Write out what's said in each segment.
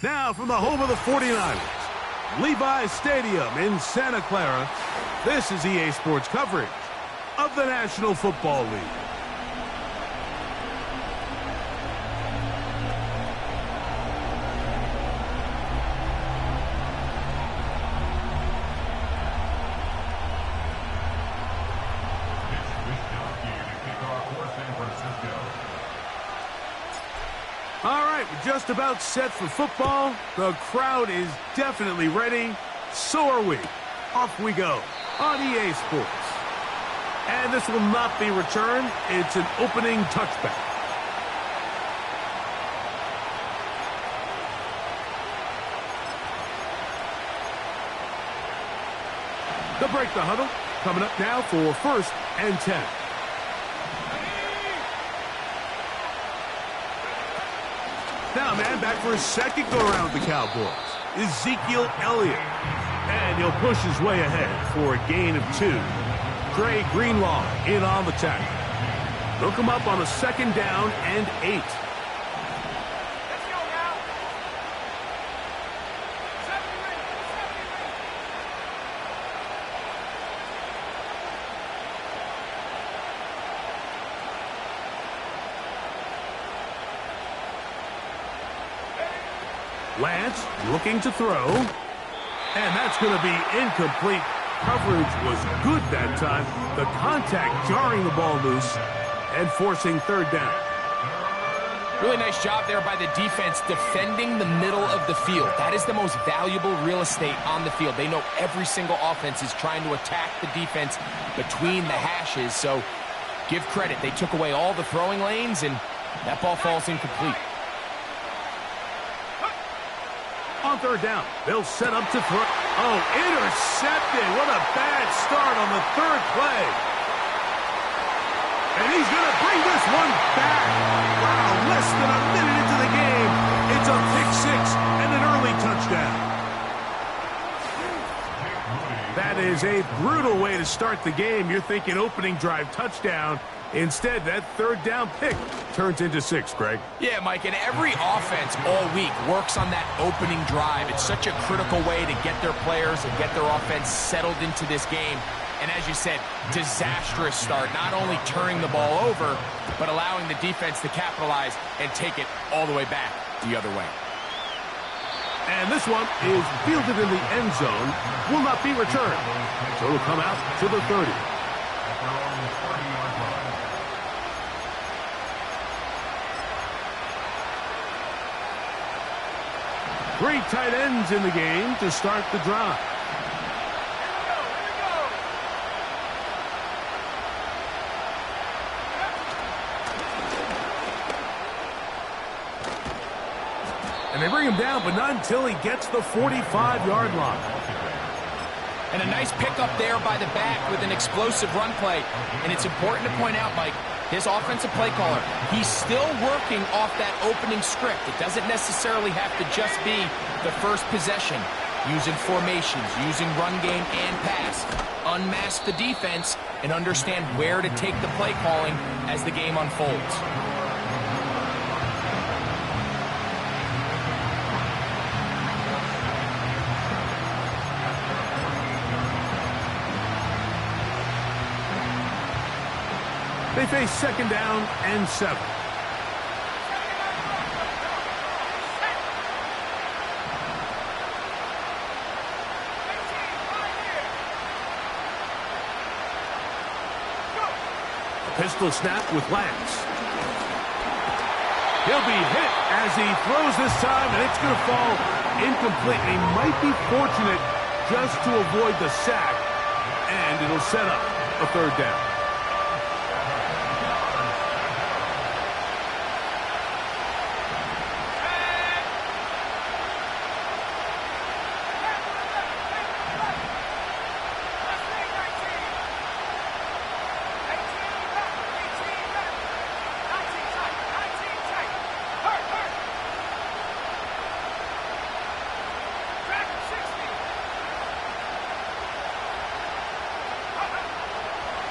Now from the home of the 49ers, Levi's Stadium in Santa Clara, this is EA Sports coverage of the National Football League. All right, we're just about set for football. The crowd is definitely ready. So are we. Off we go on EA Sports. And this will not be returned. It's an opening touchback. They'll break the huddle. Coming up now for 1st and 10. Now, man, back for his second go-around with the Cowboys. Ezekiel Elliott. And he'll push his way ahead for a gain of 2. Dre Greenlaw in on the tackle. They'll come up on a 2nd down and 8. Lance looking to throw. And that's going to be incomplete. Coverage was good that time. The contact jarring the ball loose and forcing 3rd down. Really nice job there by the defense defending the middle of the field. That is the most valuable real estate on the field. They know every single offense is trying to attack the defense between the hashes. So give credit. They took away all the throwing lanes, and that ball falls incomplete. On 3rd down, they'll set up to throw. Oh, intercepted. What a bad start on the 3rd play. And he's going to bring this one back. Wow, less than a minute into the game. It's a pick-6 and an early touchdown. That is a brutal way to start the game. You're thinking opening drive touchdown. Instead, that 3rd down pick turns into 6, Greg. Yeah, Mike, and every offense all week works on that opening drive. It's such a critical way to get their players and get their offense settled into this game. And as you said, disastrous start, not only turning the ball over, but allowing the defense to capitalize and take it all the way back the other way. And this one is fielded in the end zone, will not be returned. So it'll come out to the 30. Three tight ends in the game to start the drive. And they bring him down, but not until he gets the 45-yard line. And a nice pickup there by the back with an explosive run play. And it's important to point out, Mike, his offensive play caller, he's still working off that opening script. It doesn't necessarily have to just be the first possession. Using formations, using run game and pass. Unmask the defense and understand where to take the play calling as the game unfolds. They face 2nd down and 7. Pistol snap with Lance. He'll be hit as he throws this time, and it's going to fall incomplete. He might be fortunate just to avoid the sack, and it'll set up a 3rd down.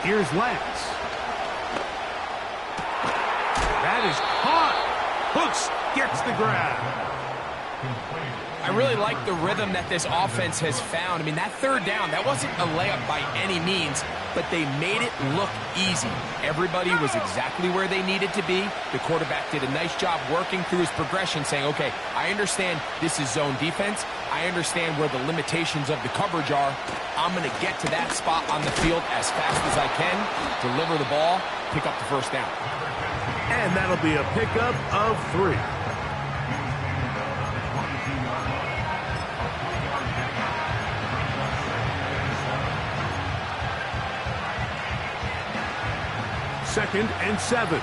Here's Lance. That is caught. Hooks gets the grab. I really like the rhythm that this offense has found. I mean, that third down, that wasn't a layup by any means, but they made it look easy. Everybody was exactly where they needed to be. The quarterback did a nice job working through his progression, saying, okay, I understand this is zone defense. I understand where the limitations of the coverage are. I'm going to get to that spot on the field as fast as I can, deliver the ball, pick up the first down. And that'll be a pickup of 3. Second and 7.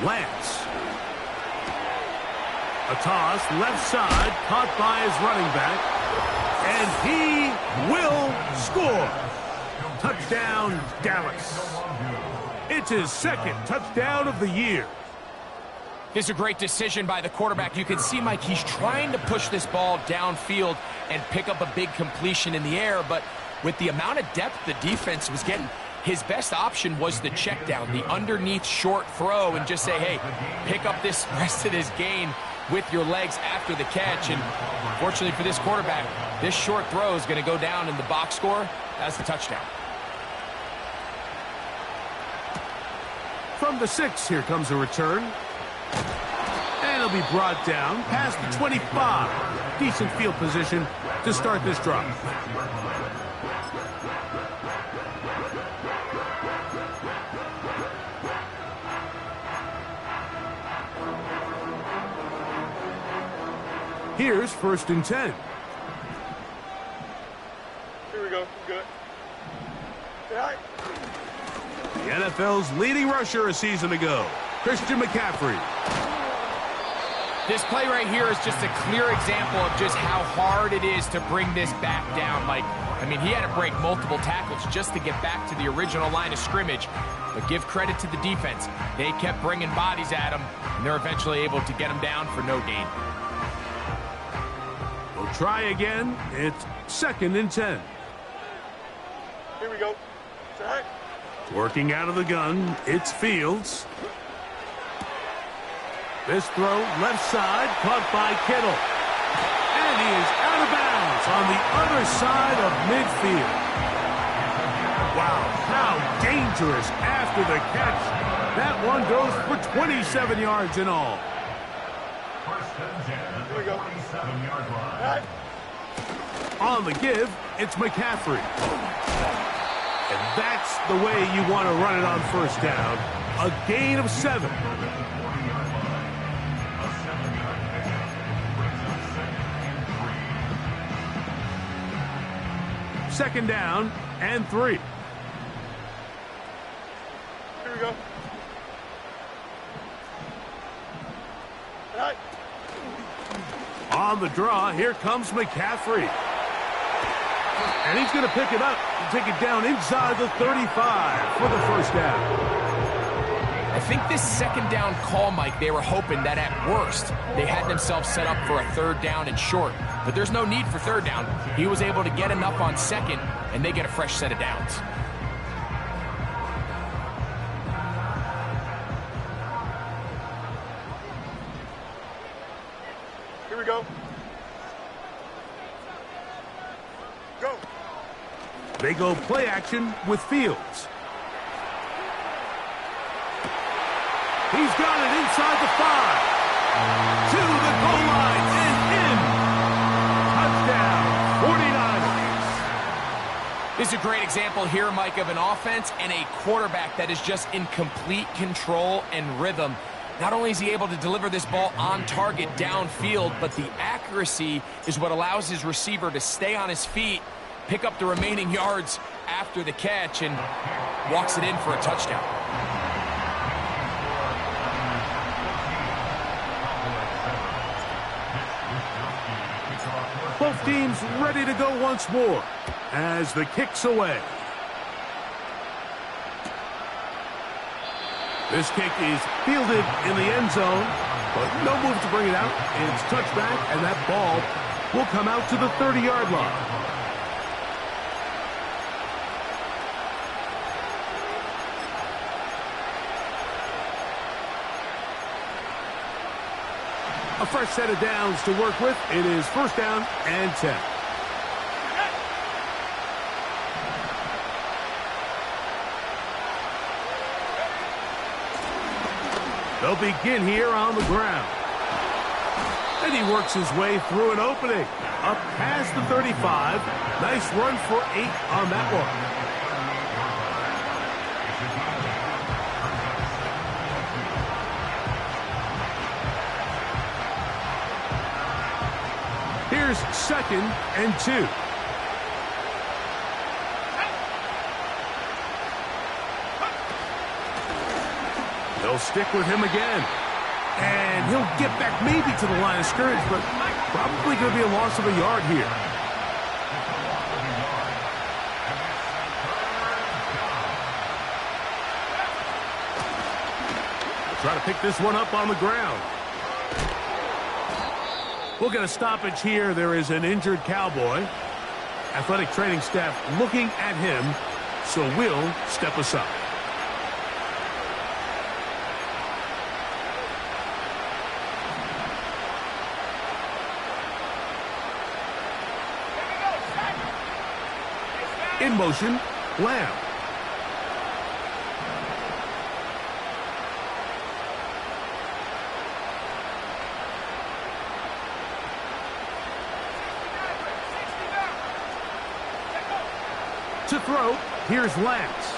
Lance. A toss, left side, caught by his running back. And he will score. Touchdown, Dallas. It's his second touchdown of the year. This is a great decision by the quarterback. You can see, Mike, he's trying to push this ball downfield and pick up a big completion in the air, but with the amount of depth the defense was getting, his best option was the check down, the underneath short throw, and just say, hey, pick up this rest of this gain with your legs after the catch. And fortunately for this quarterback, this short throw is going to go down in the box score as the touchdown. From the 6, here comes a return. And he'll be brought down past the 25. Decent field position to start this drive. Here's 1st and 10. Here we go. Good. Right. The NFL's leading rusher a season ago, Christian McCaffrey. This play right here is just a clear example of just how hard it is to bring this back down, Mike. I mean, he had to break multiple tackles just to get back to the original line of scrimmage. But give credit to the defense. They kept bringing bodies at him, and they're eventually able to get him down for no gain. We'll try again. It's 2nd and 10. Here we go. Right. Working out of the gun, it's Fields. This throw, left side, caught by Kittle. And he is out of bounds on the other side of midfield. Wow, how dangerous after the catch. That one goes for 27 yards in all. Here we go. 27-yard line. Right. On the give, it's McCaffrey. And that's the way you want to run it on 1st down. A gain of 7. Second down and 3. Here we go. Right. On the draw, here comes McCaffrey. And he's going to pick it up and take it down inside the 35 for the 1st down. I think this 2nd down call, Mike, they were hoping that at worst they had themselves set up for a 3rd down and short. But there's no need for 3rd down. He was able to get enough on 2nd, and they get a fresh set of downs. Here we go. Go. They go play action with Fields. He's got it inside the 5. To the goal line and in. Touchdown, 49ers. This is a great example here, Mike, of an offense and a quarterback that is just in complete control and rhythm. Not only is he able to deliver this ball on target downfield, but the accuracy is what allows his receiver to stay on his feet, pick up the remaining yards after the catch, and walks it in for a touchdown. Both teams ready to go once more as the kick's away. This kick is fielded in the end zone. But no move to bring it out. It's touchback, and that ball will come out to the 30-yard line. A fresh set of downs to work with. It is first down and 10. They'll begin here on the ground. And he works his way through an opening. Up past the 35. Nice run for 8 on that one. Here's second and 2. They'll stick with him again. And he'll get back maybe to the line of scrimmage, but probably going to be a loss of a yard here. They'll try to pick this one up on the ground. We'll get a stoppage here. There is an injured Cowboy. Athletic training staff looking at him, so we'll step aside. In motion, Lamb. To throw, here's Lance.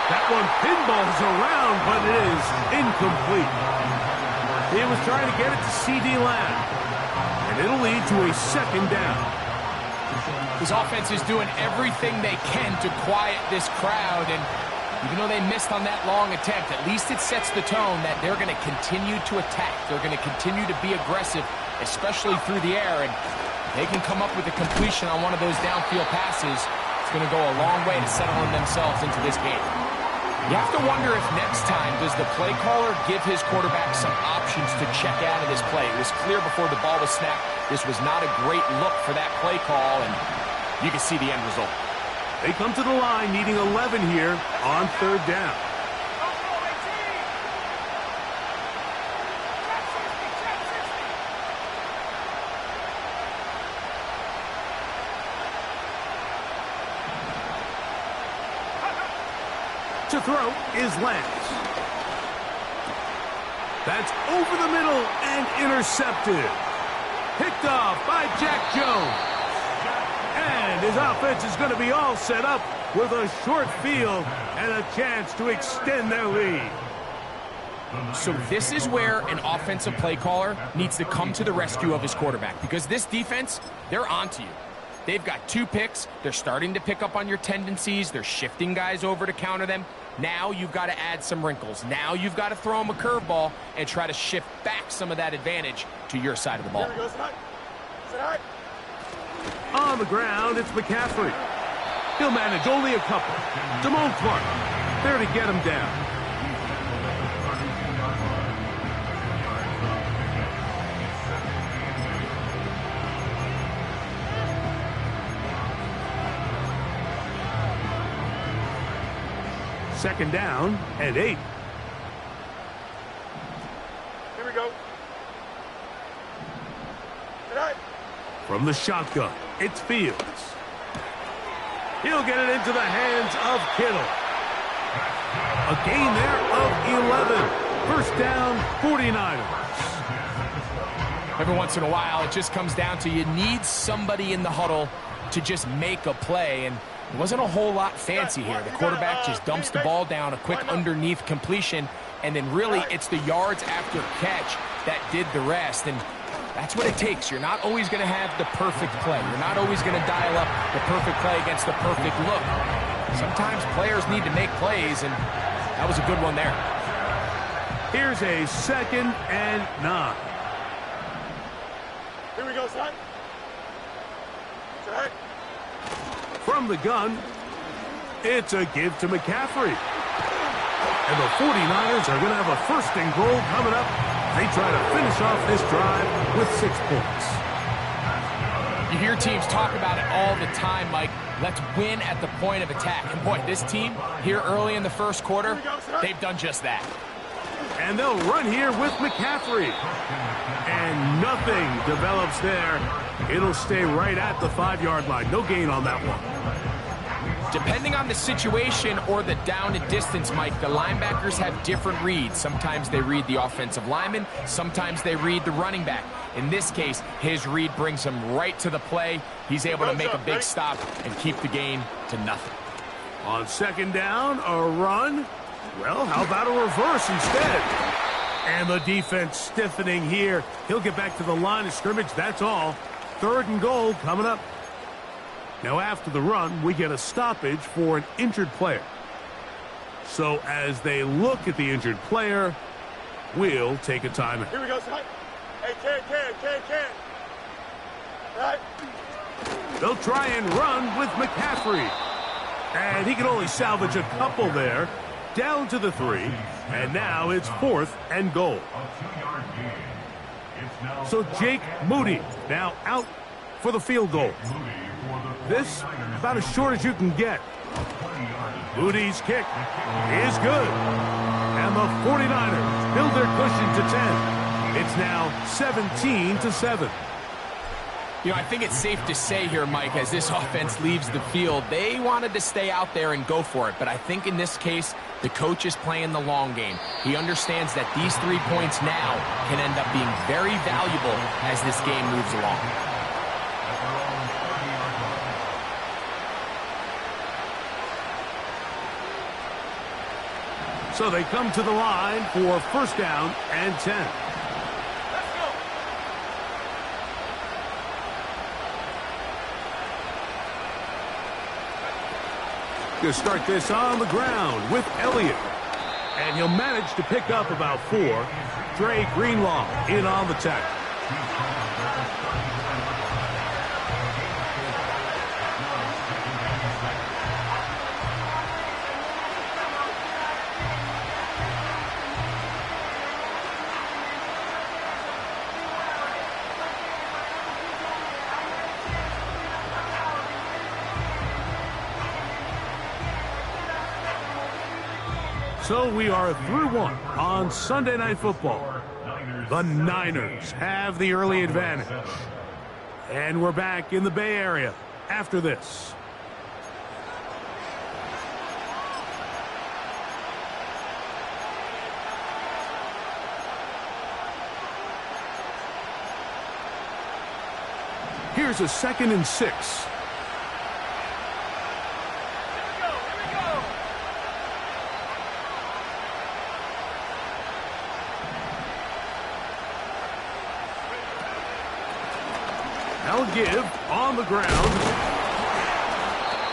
That one pinballs around, but it is incomplete. He was trying to get it to C.D. Lamb, and it'll lead to a second down. His offense is doing everything they can to quiet this crowd, and even though they missed on that long attempt, at least it sets the tone that they're going to continue to attack. They're going to continue to be aggressive, especially through the air, and they can come up with a completion on one of those downfield passes. It's going to go a long way to settling themselves into this game. You have to wonder if next time does the play caller give his quarterback some options to check out of this play. It was clear before the ball was snapped this was not a great look for that play call, and you can see the end result. They come to the line needing 11 here on third down. To throw is Lance. That's over the middle and intercepted. Picked off by Jack Jones. And his offense is going to be all set up with a short field and a chance to extend their lead. So this is where an offensive play caller needs to come to the rescue of his quarterback, because this defense, they're onto you. They've got 2 picks. They're starting to pick up on your tendencies. They're shifting guys over to counter them. Now you've got to add some wrinkles. Now you've got to throw them a curveball and try to shift back some of that advantage to your side of the ball. On the ground, it's McCaffrey. He'll manage only a couple. Damone Clark there to get him down. Second down and 8. Here we go. Tonight. From the shotgun, it's Fields. He'll get it into the hands of Kittle. A gain there of 11. First down, 49ers. Every once in a while, it just comes down to you need somebody in the huddle to just make a play, and it wasn't a whole lot fancy here. The quarterback just dumps the ball down, a quick underneath completion, and then really it's the yards after catch that did the rest. And that's what it takes. You're not always going to have the perfect play. You're not always going to dial up the perfect play against the perfect look. Sometimes players need to make plays, and that was a good one there. Here's a second and 9. Here we go, son. Tonight. From the gun, it's a give to McCaffrey. And the 49ers are going to have a first and goal coming up. They try to finish off this drive with 6 points. You hear teams talk about it all the time, Mike. Let's win at the point of attack. And boy, this team here early in the first quarter, they've done just that. And they'll run here with McCaffrey. And nothing develops there. It'll stay right at the 5-yard line. No gain on that one. Depending on the situation or the down and distance, Mike, the linebackers have different reads. Sometimes they read the offensive lineman. Sometimes they read the running back. In this case, his read brings him right to the play. He's able to make a big stop and keep the gain to nothing. On second down, a run. Well, how about a reverse instead? And the defense stiffening here. He'll get back to the line of scrimmage, that's all. 3rd and goal coming up. Now after the run, we get a stoppage for an injured player. So as they look at the injured player, we'll take a timeout. Here we go, son. Hey, Ken. Right. They'll try and run with McCaffrey. And he can only salvage a couple there. Down to the 3. And now it's 4th and goal. So Jake Moody now out for the field goal. This about as short as you can get. Moody's kick is good. And the 49ers build their cushion to 10. It's now 17-7. You know, I think it's safe to say here, Mike, as this offense leaves the field, they wanted to stay out there and go for it. But I think in this case, the coach is playing the long game. He understands that these 3 points now can end up being very valuable as this game moves along. So they come to the line for 1st down and 10. Going to start this on the ground with Elliott. And he'll manage to pick up about 4. Dre Greenlaw in on the tackle. So we are through 1 on Sunday Night Football. The Niners have the early advantage. And we're back in the Bay Area after this. Here's a 2nd and 6. They'll give on the ground.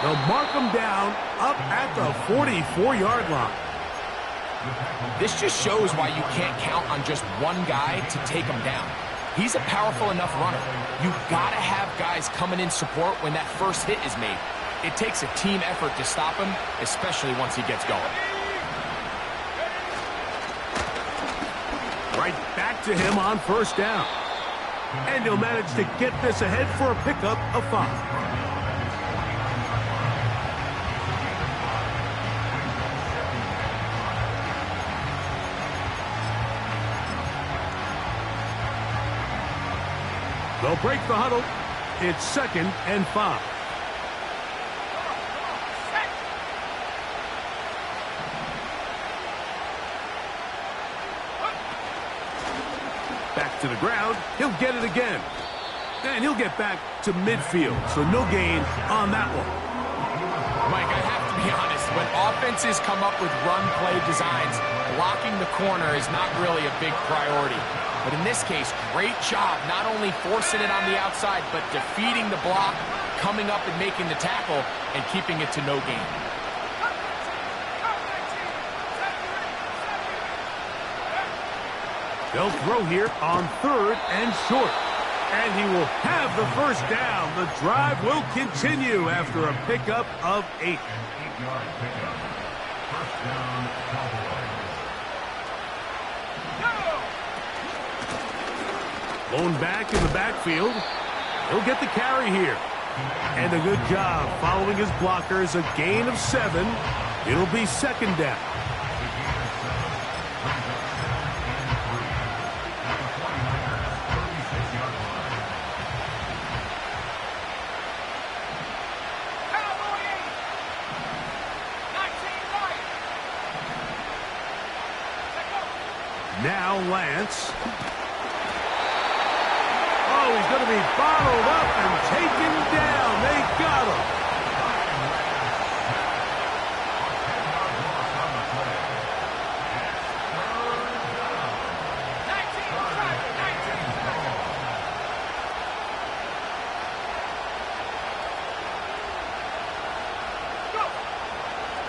They'll mark them down up at the 44-yard line. This just shows why you can't count on just one guy to take him down. He's a powerful enough runner. You've got to have guys coming in support when that first hit is made. It takes a team effort to stop him, especially once he gets going. Right back to him on 1st down. And he'll manage to get this ahead for a pickup of 5. They'll break the huddle. It's 2nd and 5. Back to the ground. He'll get it again. And he'll get back to midfield. So no gain on that one. Mike, I have to be honest. When offenses come up with run-play designs, blocking the corner is not really a big priority. But in this case, great job not only forcing it on the outside, but defeating the block, coming up and making the tackle, and keeping it to no gain. They'll throw here on 3rd and short. And he will have the 1st down. The drive will continue after a pickup of 8. Blown back in the backfield. He'll get the carry here. And a good job following his blockers. A gain of 7. It'll be second down. Now Lance. Oh, he's going to be bottled up and taken down. They got him.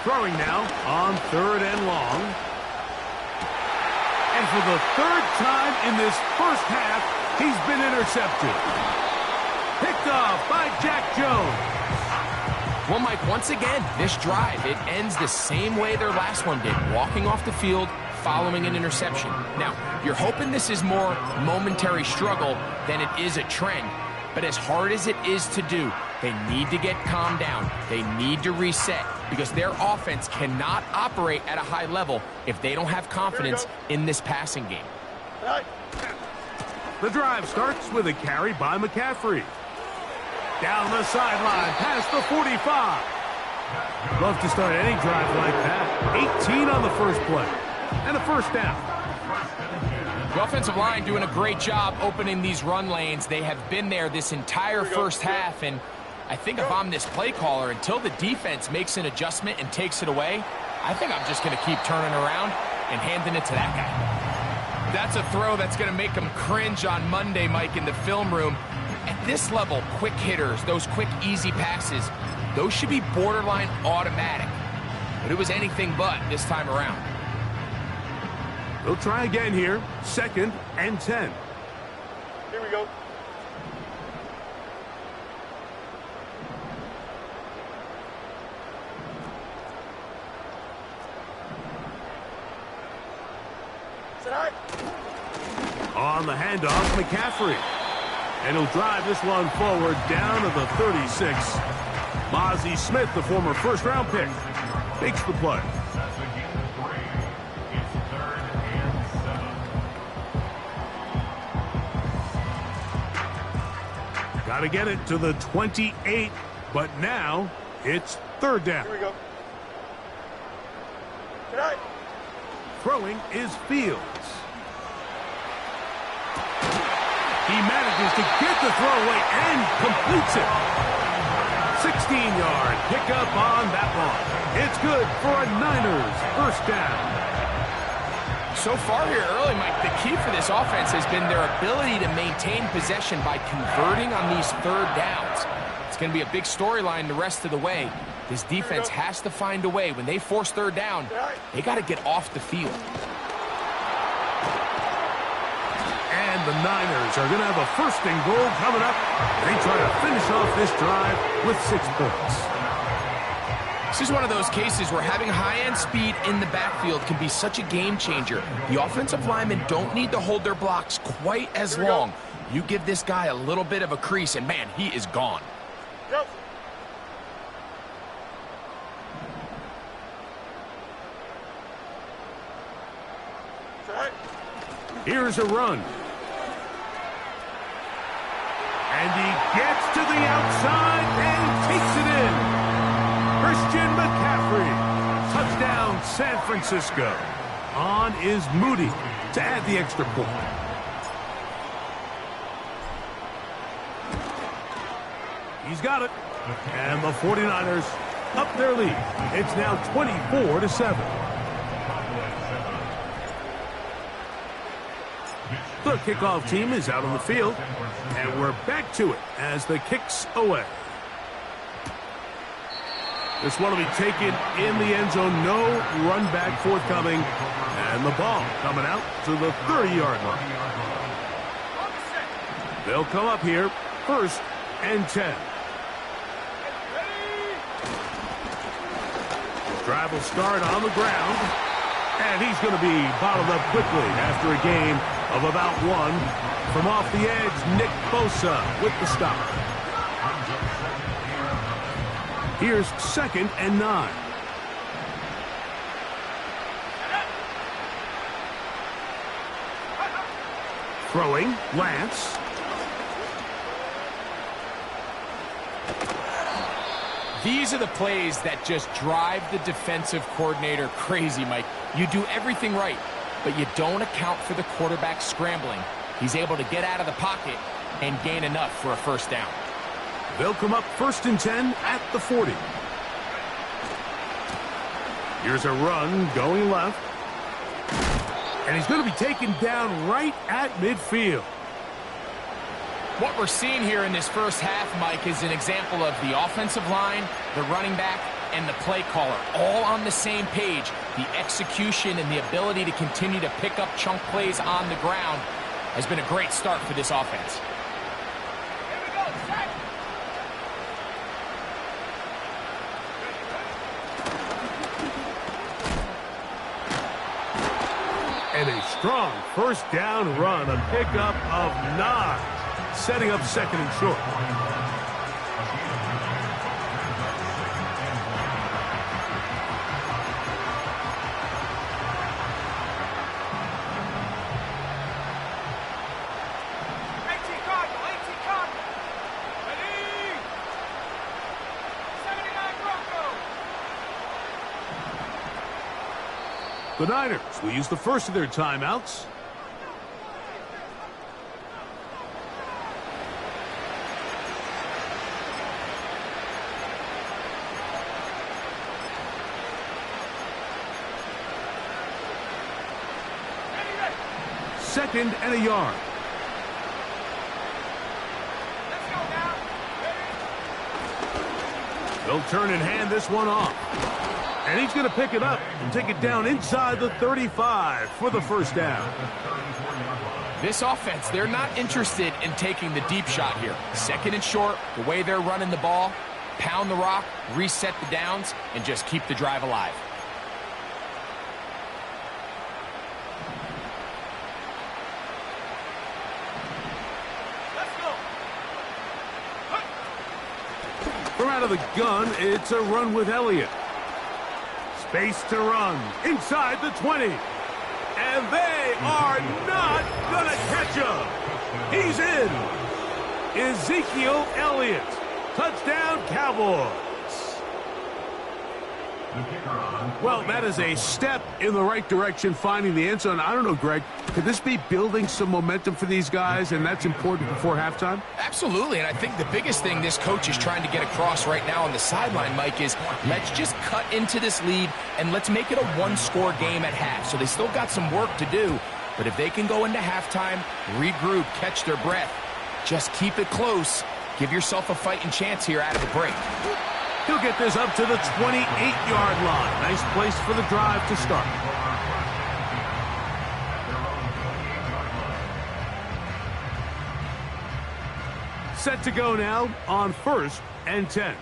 Throwing now on 3rd and long. And for the 3rd time in this first half, he's been intercepted. Picked off by Jack Jones. Well, Mike, once again, this drive, it ends the same way their last one did, walking off the field following an interception. Now, you're hoping this is more momentary struggle than it is a trend, but as hard as it is to do, they need to get calmed down. They need to reset because their offense cannot operate at a high level if they don't have confidence in this passing game. The drive starts with a carry by McCaffrey. Down the sideline, past the 45. Love to start any drive like that. 18 on the first play. And a first down. The offensive line doing a great job opening these run lanes. They have been there this entire first half, and I think if I'm this play caller, until the defense makes an adjustment and takes it away, I think I'm just going to keep turning around and handing it to that guy. That's a throw that's going to make them cringe on Monday, Mike, in the film room. At this level, quick hitters, those quick, easy passes, those should be borderline automatic. But it was anything but this time around. They'll try again here. 2nd and 10. Here we go. On the handoff, McCaffrey. And he'll drive this one forward down to the 36. Mozzie Smith, the former first-round pick, makes the play. Got to get it to the 28, but now it's 3rd down. Here we go. Throwing is Fields. He manages to get the throw away and completes it. 16-yard pickup on that one. It's good for a Niners first down. So far here early, Mike, the key for this offense has been their ability to maintain possession by converting on these 3rd downs. It's going to be a big storyline the rest of the way. This defense has to find a way. When they force 3rd down, they got to get off the field. And the Niners are going to have a 1st and goal coming up. They try to finish off this drive with 6 points. This is one of those cases where having high-end speed in the backfield can be such a game changer. The offensive linemen don't need to hold their blocks quite as long. You give this guy a little bit of a crease, and man, he is gone. Go. Here's a run. And he gets to the outside and takes it in. Christian McCaffrey. Touchdown, San Francisco. On is Moody to add the extra point. He's got it. And the 49ers up their lead. It's now 24-7. The kickoff team is out on the field, and we're back to it as the kick's away. This one will be taken in the end zone. No run back forthcoming, and the ball coming out to the 30-yard line. They'll come up here, 1st and 10. Drive will start on the ground. And he's going to be bottled up quickly after a gain of about 1. From off the edge, Nick Bosa with the stop. Here's 2nd and 9. Throwing, Lance. These are the plays that just drive the defensive coordinator crazy, Mike. You do everything right, but you don't account for the quarterback scrambling. He's able to get out of the pocket and gain enough for a first down. They'll come up 1st and 10 at the 40. Here's a run going left. And he's going to be taken down right at midfield. What we're seeing here in this first half, Mike, is an example of the offensive line, the running back, and the play caller all on the same page. The execution and the ability to continue to pick up chunk plays on the ground has been a great start for this offense. Here we go, set. And a strong first down run, a pickup of 9. Setting up 2nd and short. The Niners will use the first of their timeouts. Second and a yard. Let's go now. They'll turn and hand this one off. And he's going to pick it up and take it down inside the 35 for the first down. This offense, they're not interested in taking the deep shot here. 2nd and short, the way they're running the ball, pound the rock, reset the downs, and just keep the drive alive. From out of the gun, it's a run with Elliott. Space to run inside the 20. And they are not going to catch him. He's in. Ezekiel Elliott. Touchdown, Cowboys. Well, that is a step in the right direction, finding the end zone. I don't know, Greg, could this be building some momentum for these guys, and that's important before halftime? Absolutely, and I think the biggest thing this coach is trying to get across right now on the sideline, Mike, is let's just cut into this lead and let's make it a one-score game at half. So they still got some work to do, but if they can go into halftime, regroup, catch their breath, just keep it close, give yourself a fighting chance here out of the break. He'll get this up to the 28-yard line. Nice place for the drive to start. Set to go now on 1st and 10.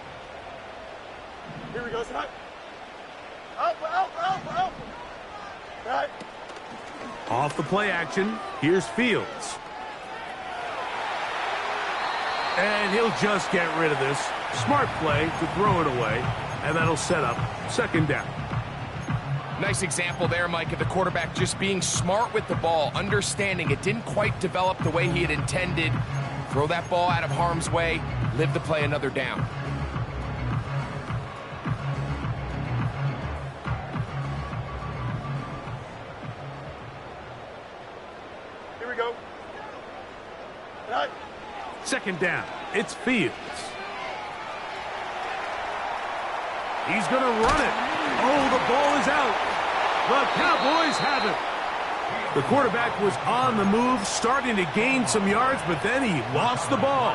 Here we go, Scott. Up. Right. Off the play action, here's Fields. And he'll just get rid of this. Smart play to throw it away, and that'll set up 2nd down. Nice example there, Mike, of the quarterback just being smart with the ball, understanding it didn't quite develop the way he had intended. Throw that ball out of harm's way, live to play another down. Here we go. Right. 2nd down, it's Fields. He's going to run it. Oh, the ball is out. The Cowboys have it. The quarterback was on the move, starting to gain some yards, but then he lost the ball.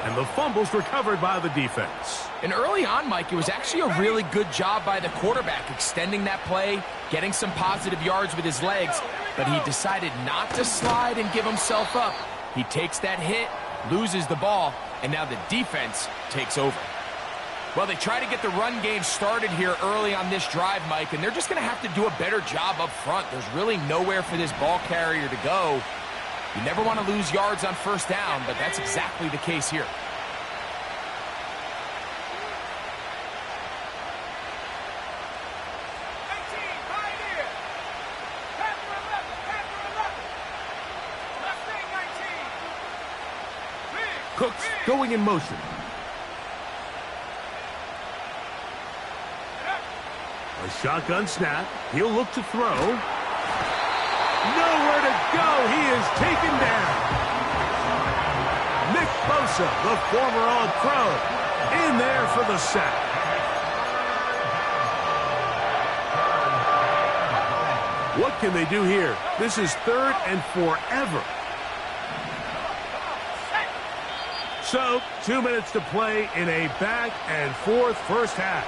And the fumble's recovered by the defense. And early on, Mike, it was actually a really good job by the quarterback, extending that play, getting some positive yards with his legs, but he decided not to slide and give himself up. He takes that hit, loses the ball, and now the defense takes over. Well, they try to get the run game started here early on this drive, Mike, and they're just going to have to do a better job up front. There's really nowhere for this ball carrier to go. You never want to lose yards on first down, but that's exactly the case here. Cooks going in motion. A shotgun snap. He'll look to throw. Nowhere to go. He is taken down. Nick Bosa, the former All-Pro, in there for the sack. What can they do here? This is 3rd and forever. So, 2 minutes to play in a back-and-forth first half.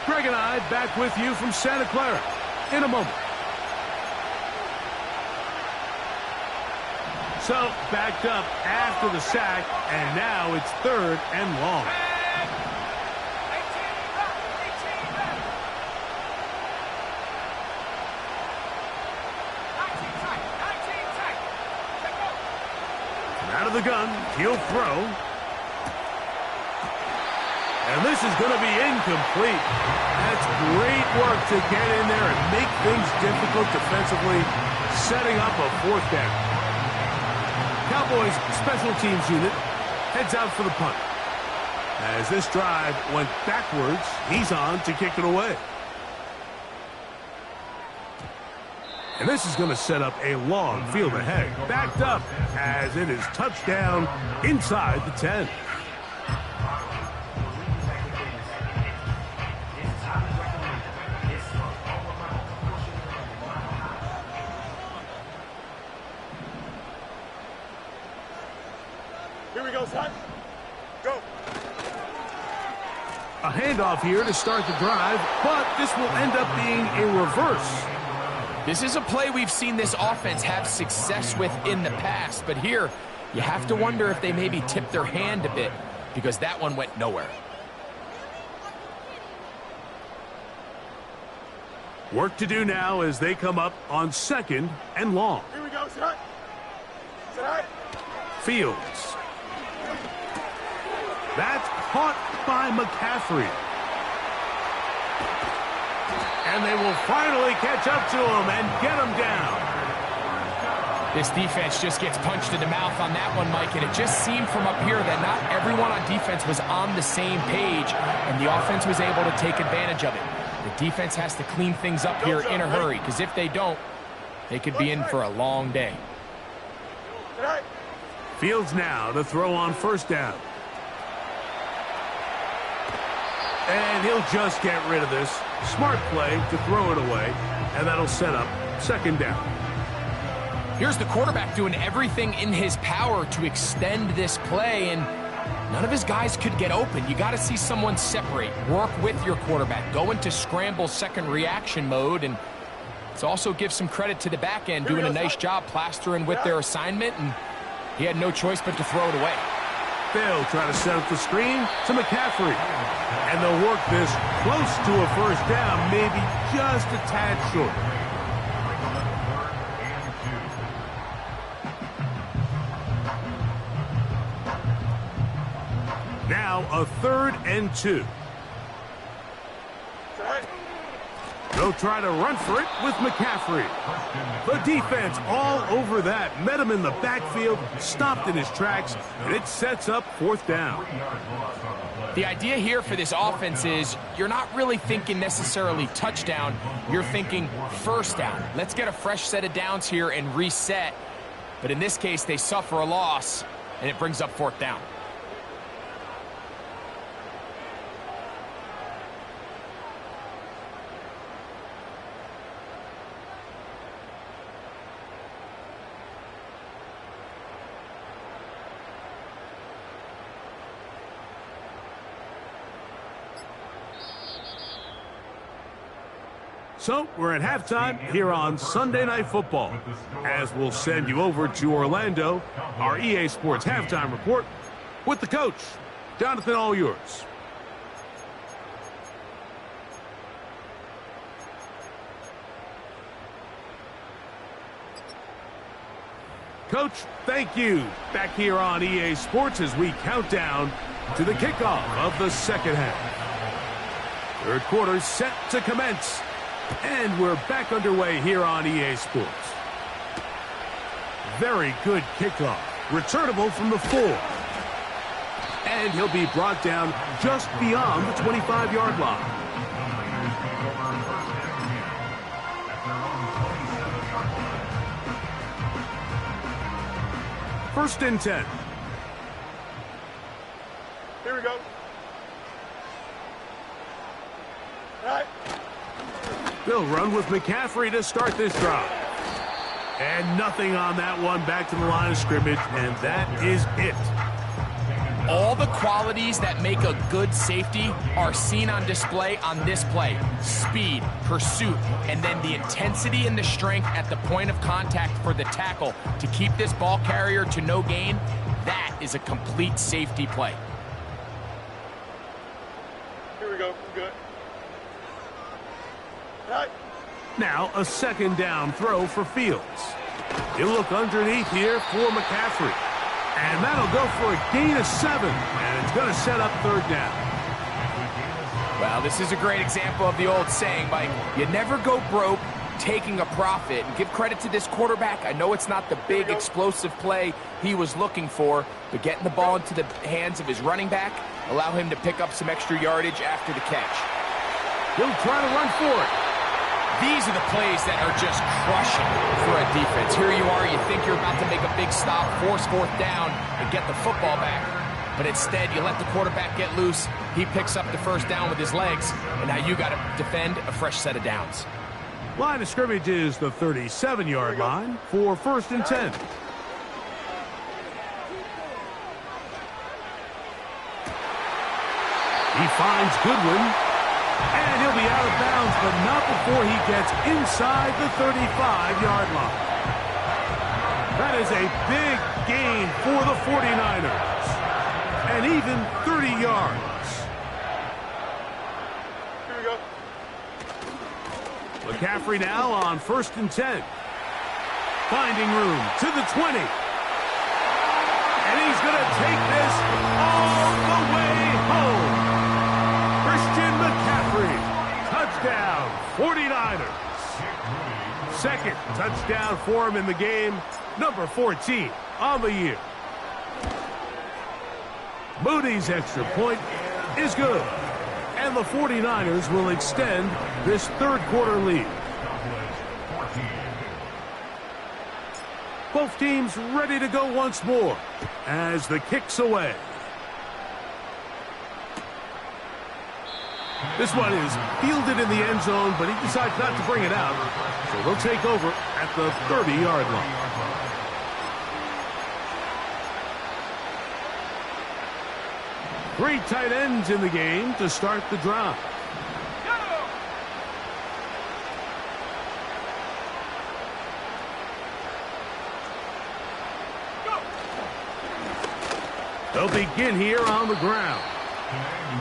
Greg and I back with you from Santa Clara in a moment. So, backed up after the sack, and now it's 3rd and long. Out of the gun, he'll throw. And this is going to be incomplete. That's great work to get in there and make things difficult defensively, setting up a 4th down. Cowboys special teams unit heads out for the punt. As this drive went backwards, he's on to kick it away. And this is going to set up a long field ahead. Backed up as it is touchdown inside the 10. Here we go, son. Go. A handoff here to start the drive, but this will end up being a reverse. This is a play we've seen this offense have success with in the past, but here you have to wonder if they maybe tipped their hand a bit because that one went nowhere. Work to do now as they come up on 2nd and long. Here we go, son. Son. Fields. That's caught by McCaffrey. And they will finally catch up to him and get him down. This defense just gets punched in the mouth on that one, Mike, and it just seemed from up here that not everyone on defense was on the same page, and the offense was able to take advantage of it. The defense has to clean things up here in a hurry, because if they don't, they could be in for a long day. Fields now to throw on 1st down. And he'll just get rid of this. Smart play to throw it away, and that'll set up 2nd down. Here's the quarterback doing everything in his power to extend this play, and none of his guys could get open. You got to see someone separate, work with your quarterback, go into scramble 2nd reaction mode, and let's also give some credit to the back end doing a nice job plastering with their assignment, and he had no choice but to throw it away. They'll try to set up the screen to McCaffrey. And they'll work this close to a 1st down, maybe just a tad short. Now a 3rd and 2. They'll try to run for it with McCaffrey. The defense all over that. Met him in the backfield, stopped in his tracks, and it sets up 4th down. The idea here for this offense is you're not really thinking necessarily touchdown. You're thinking 1st down. Let's get a fresh set of downs here and reset. But in this case, they suffer a loss, and it brings up 4th down. So we're at halftime here on Sunday Night Football, as we'll send you over to Orlando, our EA Sports halftime report with the coach. Jonathan, all yours. Coach, thank you. Back here on EA Sports as we count down to the kickoff of the second half. Third quarter set to commence. And we're back underway here on EA Sports. Very good kickoff. Returnable from the 4. And he'll be brought down just beyond the 25-yard line. First and 10. Here we go. All right. They'll run with McCaffrey to start this drive. And nothing on that one, back to the line of scrimmage, and that is it. All the qualities that make a good safety are seen on display on this play. Speed, pursuit, and then the intensity and the strength at the point of contact for the tackle to keep this ball carrier to no gain. That is a complete safety play. Here we go. Good. All right. Now a second down throw for Fields. He'll look underneath here for McCaffrey. And that'll go for a gain of 7. And it's going to set up third down. Well, this is a great example of the old saying, Mike, you never go broke taking a profit. And give credit to this quarterback. I know it's not the big explosive play he was looking for, but getting the ball into the hands of his running back, allow him to pick up some extra yardage after the catch. He'll try to run for it. These are the plays that are just crushing for a defense. Here you are, you think you're about to make a big stop, force fourth down, and get the football back. But instead, you let the quarterback get loose. He picks up the first down with his legs, and now you got to defend a fresh set of downs. Line of scrimmage is the 37-yard line for first and 10. He finds Goodwin. And he'll be out of bounds, but not before he gets inside the 35-yard line. That is a big gain for the 49ers. And even 30 yards. Here we go. McCaffrey now on first and 10. Finding room to the 20. And he's going to take this all the way home. Christian McCaffrey, touchdown, 49ers. Second touchdown for him in the game, number 14 on the year. Moody's extra point is good, and the 49ers will extend this third quarter lead. Both teams ready to go once more as the kick's away. This one is fielded in the end zone, but he decides not to bring it out. So they'll take over at the 30-yard line. Three tight ends in the game to start the drive. They'll begin here on the ground.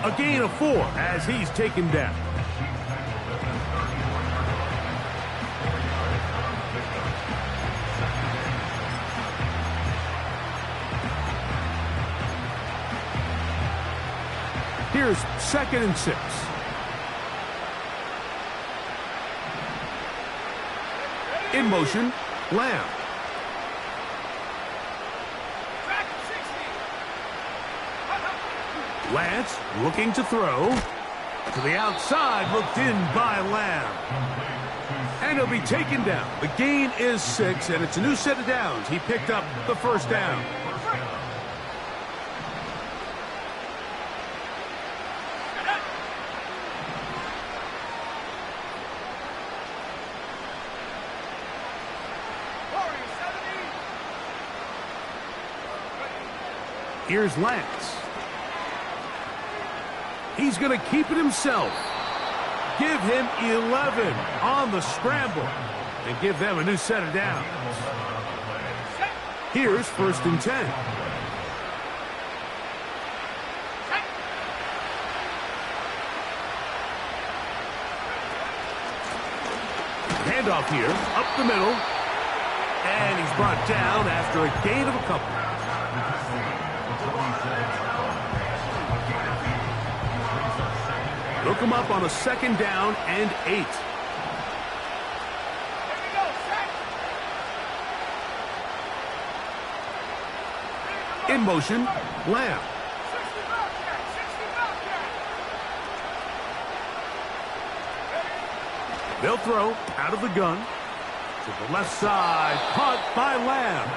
A gain of 4 as he's taken down. Here's second and 6. In motion, Lamb. Lance looking to throw. To the outside, looked in by Lamb. And he'll be taken down. The gain is 6, and it's a new set of downs. He picked up the first down. Here's Lance. He's going to keep it himself. Give him 11 on the scramble and give them a new set of downs. Here's first and 10. Handoff here, up the middle. And he's brought down after a gain of a couple. Look him up on a 2nd down and 8. In motion, Lamb. They'll throw out of the gun to the left side. Punt by Lamb.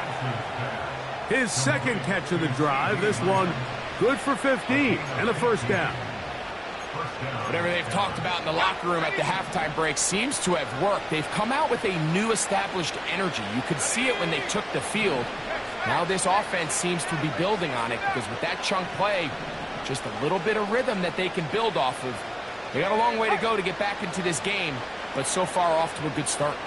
His 2nd catch of the drive. This one good for 15 and a 1st down. Whatever they've talked about in the locker room at the halftime break seems to have worked. They've come out with a new established energy. You could see it when they took the field. Now this offense seems to be building on it because with that chunk play, just a little bit of rhythm that they can build off of. They got a long way to go to get back into this game, but so far off to a good start.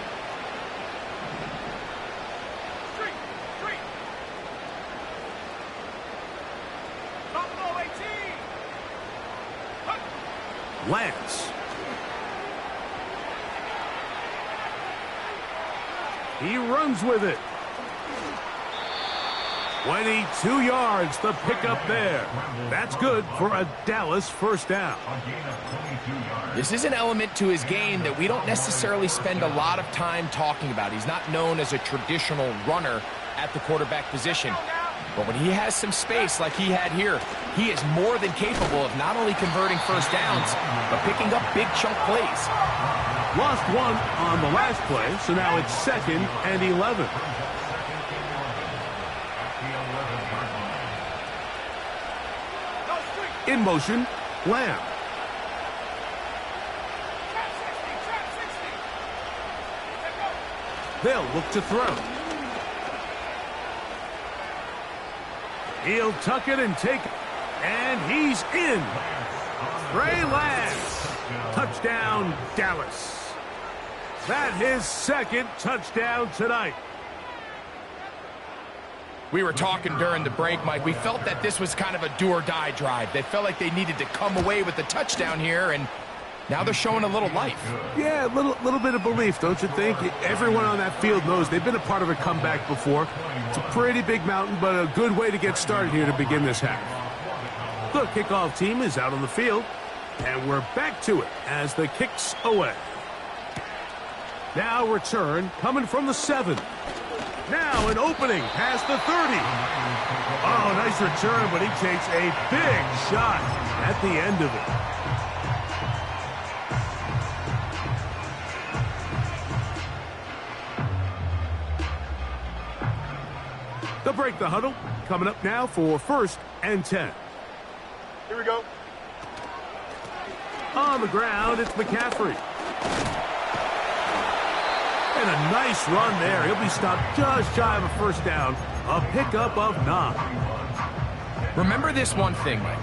Lance. He runs with it. 22 yards, the pickup there. That's good for a Dallas 1st down. This is an element to his game that we don't necessarily spend a lot of time talking about. He's not known as a traditional runner at the quarterback position. But when he has some space like he had here, he is more than capable of not only converting 1st downs, but picking up big chunk plays. Lost one on the last play, so now it's 2nd and 11. In motion, Lamb. They'll look to throw. He'll tuck it and take it. And he's in. Trey Lance. Touchdown, Dallas. That's his 2nd touchdown tonight. We were talking during the break, Mike. We felt that this was kind of a do-or-die drive. They felt like they needed to come away with the touchdown here, and now they're showing a little life. Yeah, a little bit of belief, don't you think? Everyone on that field knows they've been a part of a comeback before. It's a pretty big mountain, but a good way to get started here to begin this half. The kickoff team is out on the field, and we're back to it as the kick's away. Now return coming from the 7. Now an opening past the 30. Oh, nice return, but he takes a big shot at the end of it. They'll break the huddle. Coming up now for 1st and 10. Here we go. On the ground, it's McCaffrey. And a nice run there. He'll be stopped just shy of a 1st down. A pickup of 9. Remember this one thing, Mike.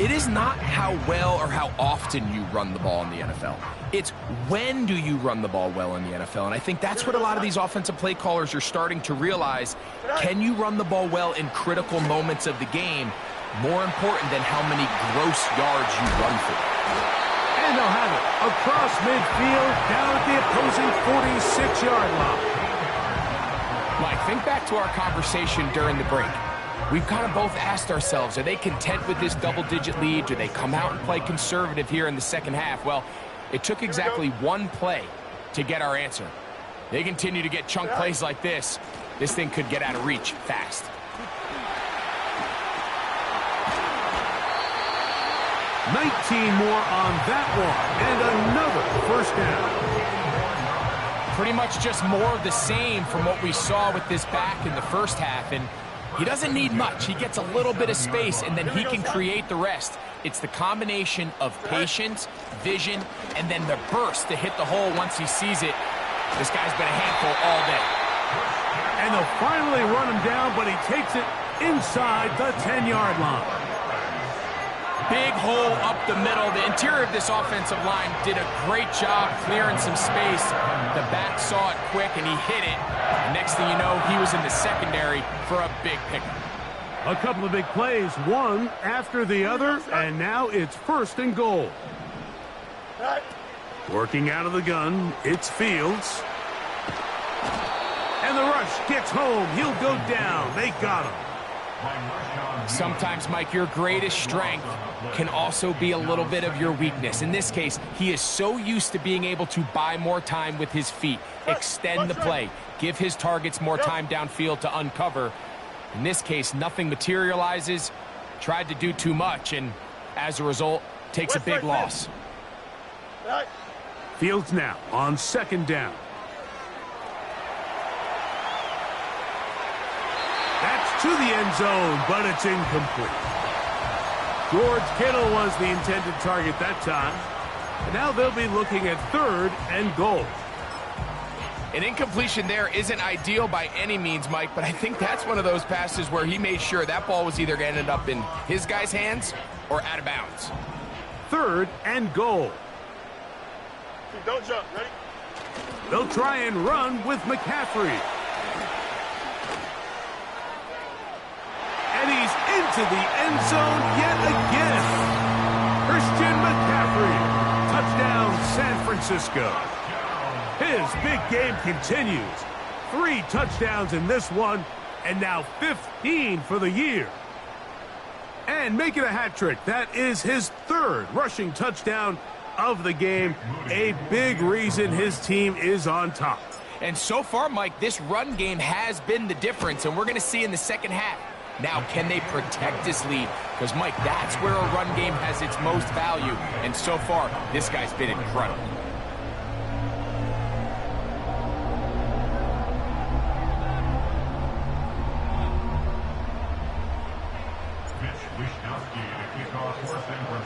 It is not how well or how often you run the ball in the NFL. It's when do you run the ball well in the NFL. And I think that's what a lot of these offensive play callers are starting to realize. Can you run the ball well in critical moments of the game? More important than how many gross yards you run for. And they'll have it across midfield, down at the opposing 46-yard line. Mike, think back to our conversation during the break. We've kind of both asked ourselves, are they content with this double-digit lead? Do they come out and play conservative here in the 2nd half? Well, it took exactly one play to get our answer. They continue to get chunk plays like this. This thing could get out of reach fast. 19 more on that one, and another 1st down. Pretty much just more of the same from what we saw with this back in the 1st half, and he doesn't need much. He gets a little bit of space, and then he can create the rest. It's the combination of patience, vision, and then the burst to hit the hole once he sees it. This guy's been a handful all day. And they'll finally run him down, but he takes it inside the 10-yard line. Big hole up the middle. The interior of this offensive line did a great job clearing some space. The back saw it quick, and he hit it. And next thing you know, he was in the secondary for a big pickup. A couple of big plays, one after the other, and now it's 1st and goal. Working out of the gun, it's Fields. And the rush gets home. He'll go down. They got him. Sometimes, Mike, your greatest strength can also be a little bit of your weakness. In this case, he is so used to being able to buy more time with his feet, extend the play, give his targets more time downfield to uncover. In this case, nothing materializes, tried to do too much, and as a result, takes a big loss. Fields now on second down. That's to the end zone, but it's incomplete. George Kittle was the intended target that time. And now they'll be looking at 3rd and goal. An incompletion there isn't ideal by any means, Mike, but I think that's one of those passes where he made sure that ball was either going to end up in his guy's hands or out of bounds. 3rd and goal. Don't jump. Ready? They'll try and run with McCaffrey. And he's into the end zone yet again. Christian McCaffrey. Touchdown, San Francisco. His big game continues. 3 touchdowns in this one, and now 15 for the year. And making a hat trick. That is his 3rd rushing touchdown of the game. A big reason his team is on top. And so far, Mike, this run game has been the difference, and we're going to see in the second half. Now, can they protect this lead? Because, Mike, that's where a run game has its most value. And so far, this guy's been incredible.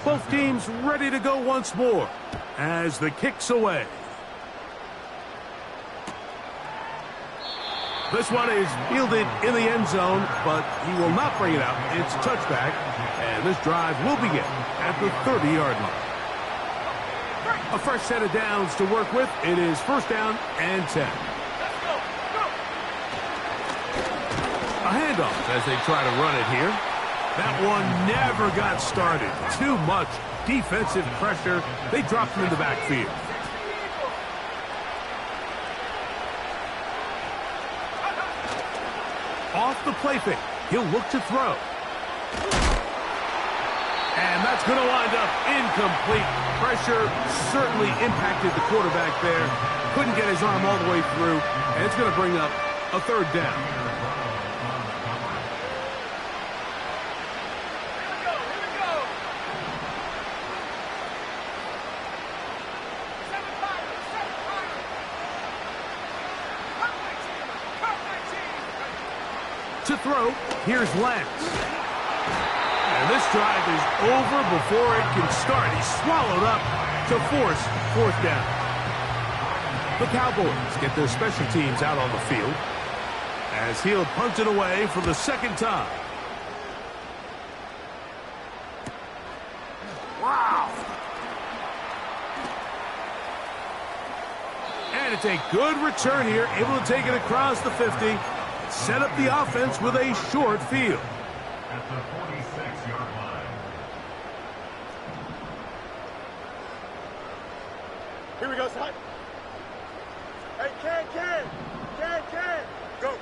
Both teams ready to go once more as the kick's away. This one is fielded in the end zone, but he will not bring it out. It's touchback, and this drive will begin at the 30-yard line. A fresh set of downs to work with. It is 1st down and 10. A handoff as they try to run it here. That one never got started. Too much defensive pressure. They dropped him in the backfield. Off the play fake. He'll look to throw. And that's going to wind up incomplete. Pressure certainly impacted the quarterback there. Couldn't get his arm all the way through. And it's going to bring up a 3rd down. To throw, here's Lance. And this drive is over before it can start. He's swallowed up to force 4th down. The Cowboys get their special teams out on the field as he'll punt it away for the 2nd time. Wow. And it's a good return here, able to take it across the 50. Set up the offense with a short field. At the 46-yard line. Here we go, son. Hey, Ken. Go.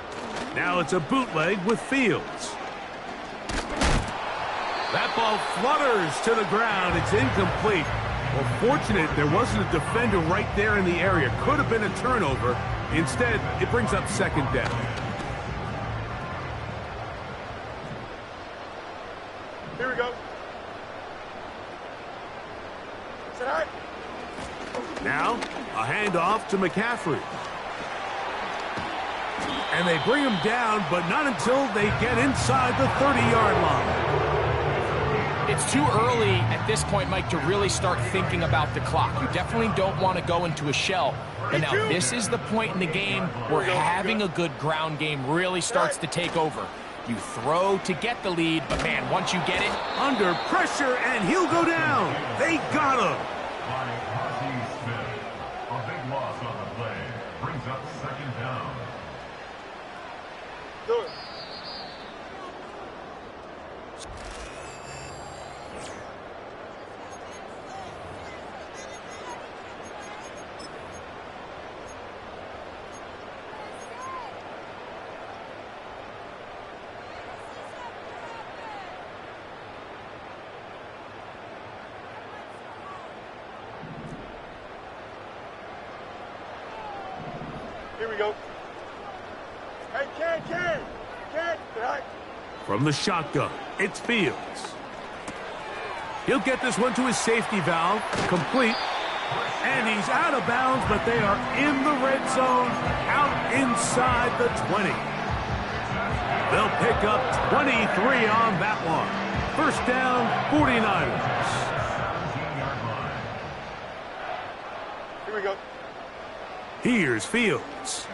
Now it's a bootleg with Fields. That ball flutters to the ground. It's incomplete. Well, fortunate there wasn't a defender right there in the area. Could have been a turnover. Instead, it brings up 2nd down. Here we go. Sit high. Now, a handoff to McCaffrey. And they bring him down, but not until they get inside the 30-yard line. It's too early at this point, Mike, to really start thinking about the clock. You definitely don't want to go into a shell. But now this is the point in the game where having a good ground game really starts to take over. You throw to get the lead, but man, once you get it, under pressure, and he'll go down. They got him. By Harvey Smith. A big loss on the play. Brings up 2nd down. Do it. Here we go. Hey, Ken. Right. From the shotgun, it's Fields. He'll get this one to his safety valve, complete. And he's out of bounds, but they are in the red zone, out inside the 20. They'll pick up 23 on that one. First down, 49ers. Here we go. Here's Fields.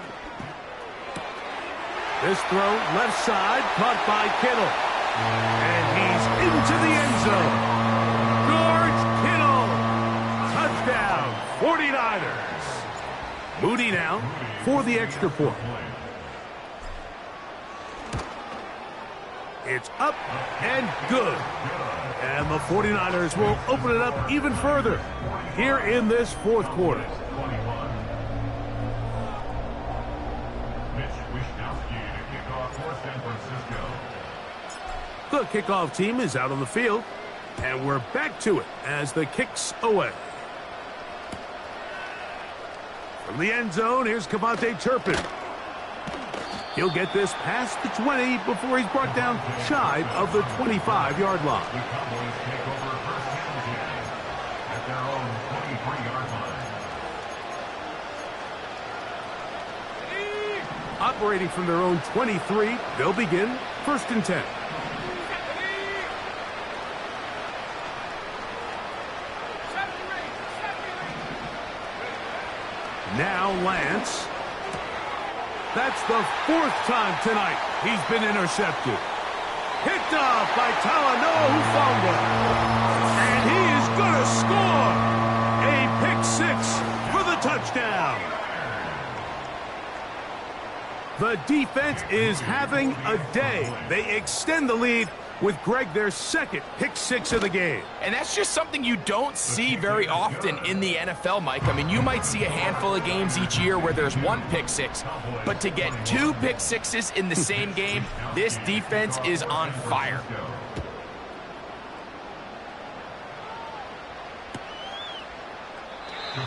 This throw, left side, caught by Kittle. And he's into the end zone. George Kittle. Touchdown, 49ers. Moody now for the extra point. It's up and good. And the 49ers will open it up even further here in this fourth quarter. The kickoff team is out on the field, and we're back to it as the kick's away. From the end zone, here's Kevontae Turpin. He'll get this past the 20 before he's brought down shy of the 25-yard line. The Cowboys take over first down again at their own 23-yard line. Operating from their own 23, they'll begin first and 10. Now Lance. That's the fourth time tonight he's been intercepted. Picked off by Talanoa Hufanga. And he is going to score. A pick six for the touchdown. The defense is having a day. They extend the lead with Greg their second pick six of the game. And that's just something you don't see very often in the NFL, Mike. I mean, you might see a handful of games each year where there's one pick six, but to get two pick sixes in the same game, this defense is on fire.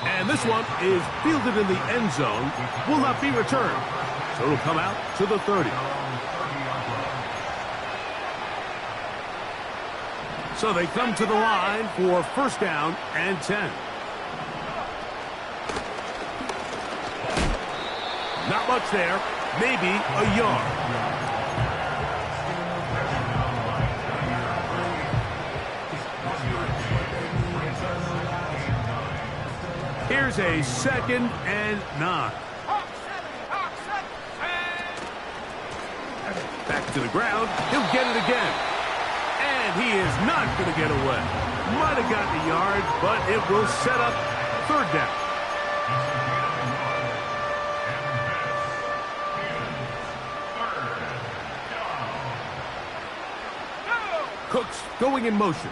And this one is fielded in the end zone, will not be returned. So it'll come out to the 30. So they come to the line for first down and 10. Not much there, maybe a yard. Here's a 2nd and 9. Back to the ground, he'll get it again. And he is not going to get away. Might have gotten a yard, but it will set up third down. Cooks going in motion.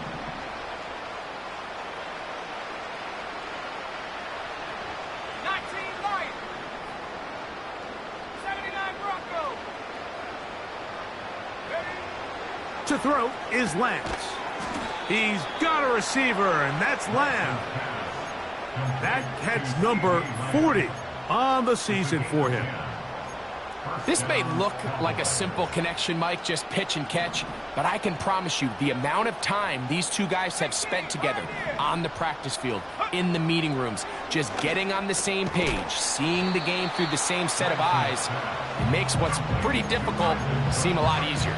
To throw is Lance. He's got a receiver, and that's Lamb. That catch number 40 on the season for him. This may look like a simple connection, Mike, just pitch and catch, but I can promise you the amount of time these two guys have spent together on the practice field, in the meeting rooms, just getting on the same page, seeing the game through the same set of eyes, it makes what's pretty difficult seem a lot easier.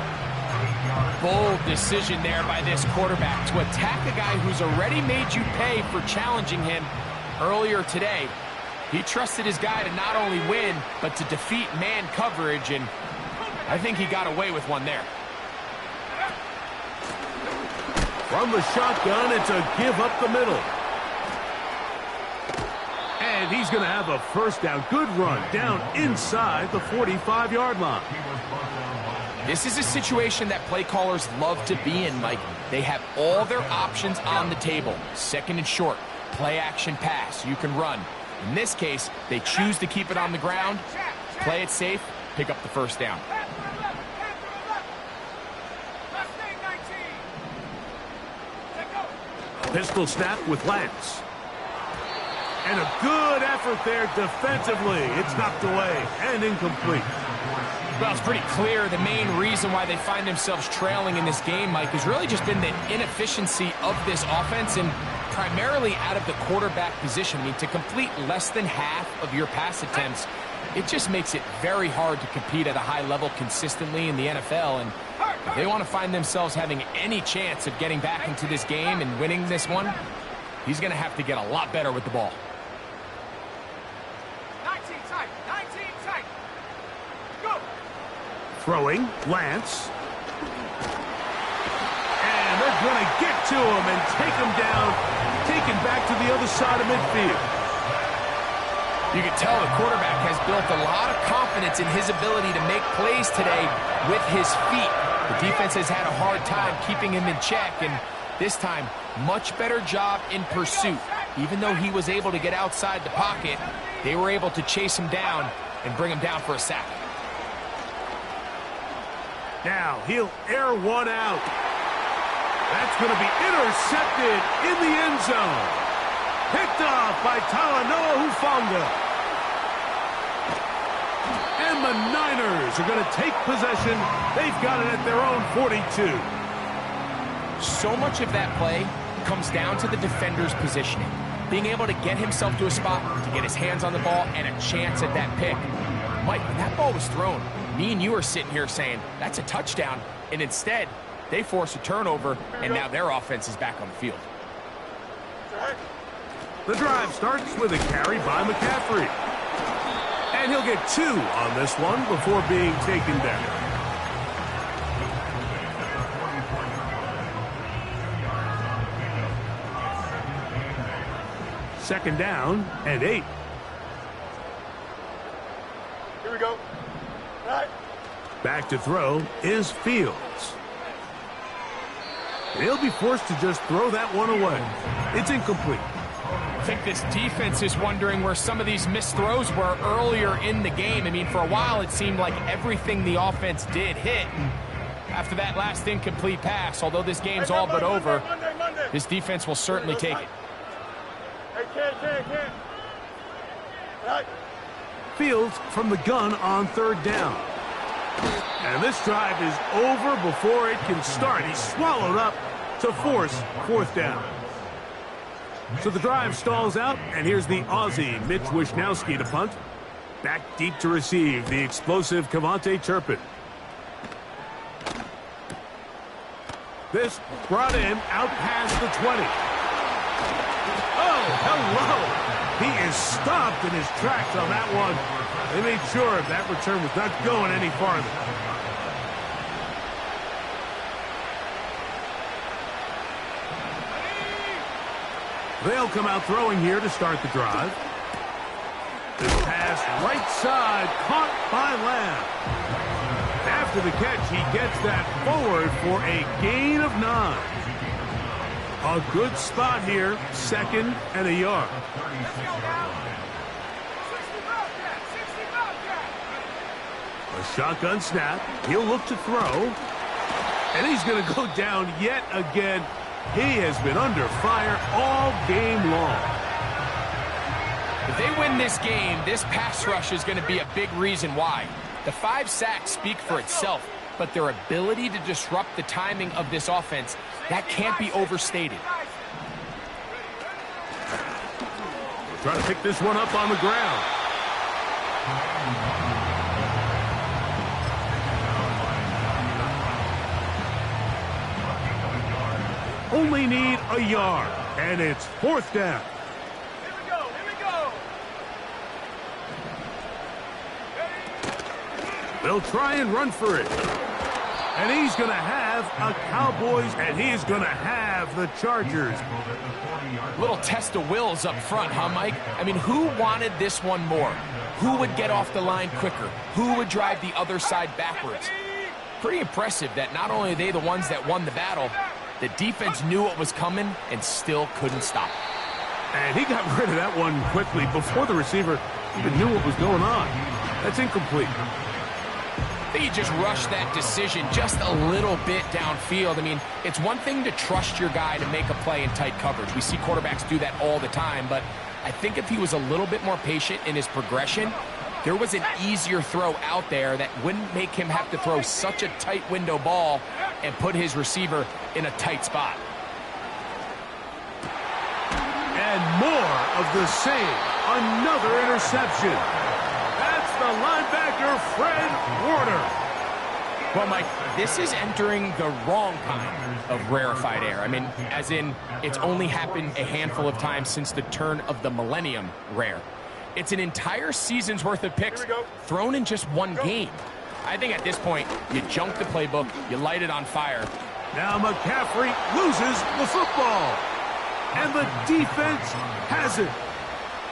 Bold decision there by this quarterback to attack a guy who's already made you pay for challenging him earlier today. He trusted his guy to not only win, but to defeat man coverage, and I think he got away with one there. From the shotgun, it's a give up the middle. And he's going to have a first down. Good run down inside the 45-yard line. This is a situation that play callers love to be in, Mike. They have all their options on the table. Second and short, play action pass, you can run. In this case, they choose to keep it on the ground, play it safe, pick up the first down. Pistol snap with Lance. And a good effort there defensively. It's knocked away and incomplete. Well, it's pretty clear the main reason why they find themselves trailing in this game, Mike, has really just been the inefficiency of this offense and primarily out of the quarterback position. I mean, to complete less than half of your pass attempts, it just makes it very hard to compete at a high level consistently in the NFL. And if they want to find themselves having any chance of getting back into this game and winning this one, he's going to have to get a lot better with the ball. 19 tight. Go. Throwing, Lance. And they're going to get to him and take him down, taken back to the other side of midfield. You can tell the quarterback has built a lot of confidence in his ability to make plays today with his feet. The defense has had a hard time keeping him in check, and this time, much better job in pursuit. Even though he was able to get outside the pocket, they were able to chase him down and bring him down for a sack. Now he'll air one out. That's going to be intercepted in the end zone. Picked off by Talanoa Hufanga. And the Niners are going to take possession. They've got it at their own 42. So much of that play comes down to the defender's positioning. Being able to get himself to a spot, to get his hands on the ball, and a chance at that pick. Mike, when that ball was thrown, me and you are sitting here saying, that's a touchdown. And instead, they force a turnover, and now their offense is back on the field. The drive starts with a carry by McCaffrey. And he'll get 2 on this one before being taken down. Second down and 8. Here we go. Right. Back to throw is Fields. He'll be forced to just throw that one away. It's incomplete. I think this defense is wondering where some of these missed throws were earlier in the game. I mean, for a while, it seemed like everything the offense did hit. And after that last incomplete pass, although this game's all but over, this defense will certainly take it. Hey, Ken. Right. Fields from the gun on third down. And this drive is over before it can start. He's swallowed up to force fourth down. So the drive stalls out, and here's the Aussie, Mitch Wishnowsky, to punt. Back deep to receive, the explosive Kevontae Turpin. This brought him out past the 20. Oh, hello! He is stopped in his tracks on that one. They made sure that return was not going any farther. They'll come out throwing here to start the drive. This pass right side caught by Lamb. After the catch, he gets that forward for a gain of 9. A good spot here, second and a yard. A shotgun snap. He'll look to throw. And he's going to go down yet again. He has been under fire all game long. If they win this game, this pass rush is going to be a big reason why. The 5 sacks speak for itself, but their ability to disrupt the timing of this offense, that can't be overstated. We'll try to pick this one up on the ground. Only need a yard, and it's fourth down. Here we go. They'll try and run for it. And he's going to have a Cowboys, and he is going to have the Chargers. Little test of wills up front, huh, Mike? I mean, who wanted this one more? Who would get off the line quicker? Who would drive the other side backwards? Pretty impressive that not only are they the ones that won the battle, the defense knew what was coming and still couldn't stop it. And he got rid of that one quickly before the receiver even knew what was going on. That's incomplete. I think he just rushed that decision just a little bit downfield. I mean, it's one thing to trust your guy to make a play in tight coverage. We see quarterbacks do that all the time, but I think if he was a little bit more patient in his progression, there was an easier throw out there that wouldn't make him have to throw such a tight window ball and put his receiver in a tight spot. And more of the same. Another interception. That's the linebacker, Fred Warner. Well, Mike, this is entering the wrong kind of rarefied air. I mean, as in, it's only happened a handful of times since the turn of the millennium rare. It's an entire season's worth of picks thrown in just one game. I think at this point, you junk the playbook, you light it on fire. Now McCaffrey loses the football. And the defense has it.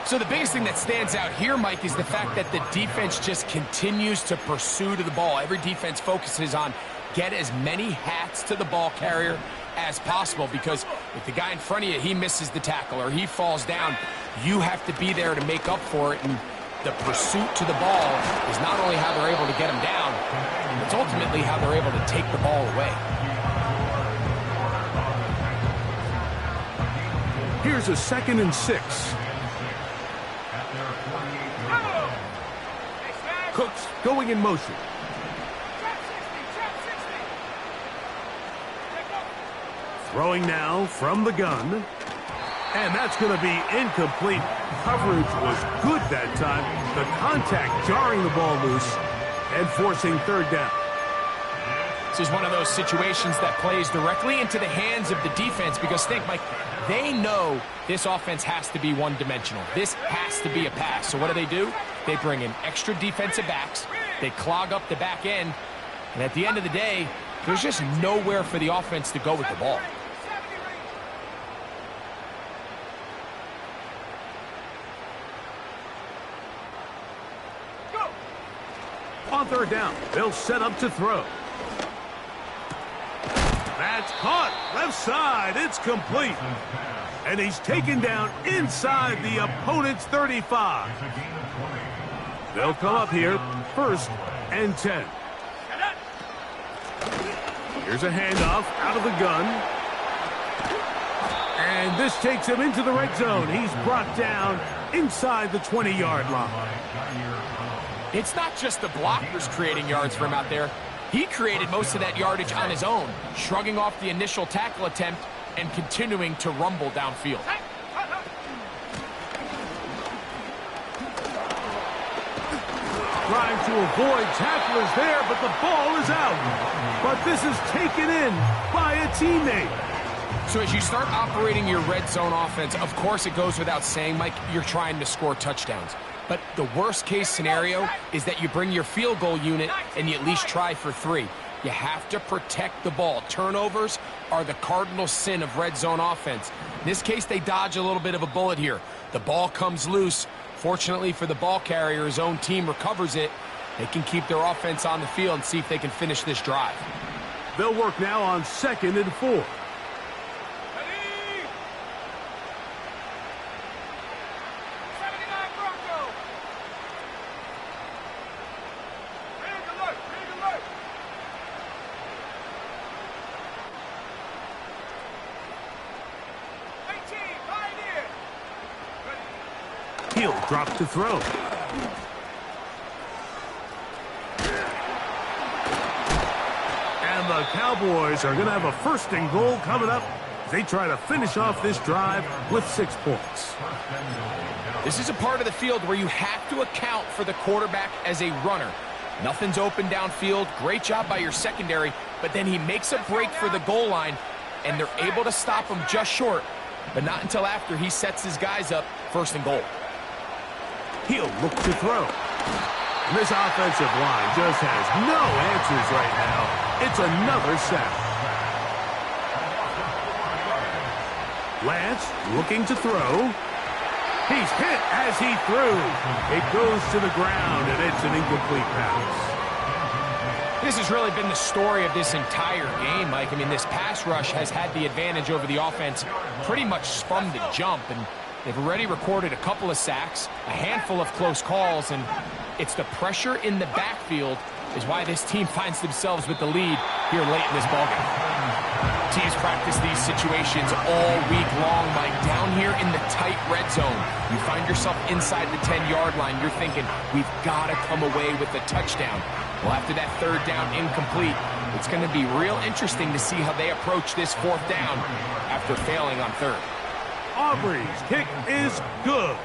So the biggest thing that stands out here, Mike, is the fact that the defense just continues to pursue to the ball. Every defense focuses on get as many hats to the ball carrier as possible, because if the guy in front of you, he misses the tackle or he falls down, you have to be there to make up for it. And the pursuit to the ball is not only how they're able to get him down, it's ultimately how they're able to take the ball away. Here's a 2nd and 6. Cooks going in motion. Throwing now from the gun. And that's going to be incomplete. Coverage was good that time. The contact jarring the ball loose and forcing 3rd down. This is one of those situations that plays directly into the hands of the defense, because think, Mike, they know this offense has to be one-dimensional. This has to be a pass. So what do? They bring in extra defensive backs. They clog up the back end. And at the end of the day, there's just nowhere for the offense to go with the ball. On 3rd down, they'll set up to throw. That's caught. Left side. It's complete. And he's taken down inside the opponent's 35. They'll come up here, 1st and 10. Here's a handoff out of the gun. And this takes him into the red zone. He's brought down inside the 20-yard line. It's not just the blockers creating yards for him out there. He created most of that yardage on his own, shrugging off the initial tackle attempt and continuing to rumble downfield. Trying to avoid tacklers there, but the ball is out. But this is taken in by a teammate. So as you start operating your red zone offense, of course it goes without saying, Mike, you're trying to score touchdowns. But the worst case scenario is that you bring your field goal unit and you at least try for 3. You have to protect the ball. Turnovers are the cardinal sin of red zone offense. In this case, they dodge a little bit of a bullet here. The ball comes loose. Fortunately for the ball carrier, his own team recovers it. They can keep their offense on the field and see if they can finish this drive. They'll work now on 2nd and 4. He'll drop to throw. And the Cowboys are going to have a 1st and goal coming up. They try to finish off this drive with 6 points. This is a part of the field where you have to account for the quarterback as a runner. Nothing's open downfield. Great job by your secondary, but then he makes a break for the goal line, and they're able to stop him just short, but not until after he sets his guys up 1st and goal. He'll look to throw. And this offensive line just has no answers right now. It's another sack. Lance looking to throw. He's hit as he threw. It goes to the ground, and it's an incomplete pass. This has really been the story of this entire game, Mike. I mean, this pass rush has had the advantage over the offense pretty much from the jump, and they've already recorded a couple of sacks, a handful of close calls, and it's the pressure in the backfield is why this team finds themselves with the lead here late in this ballgame. Teams practice these situations all week long, Mike. Down here in the tight red zone, you find yourself inside the 10-yard line. You're thinking, we've got to come away with a touchdown. Well, after that third down incomplete, it's going to be real interesting to see how they approach this fourth down after failing on third. Aubrey's kick is good.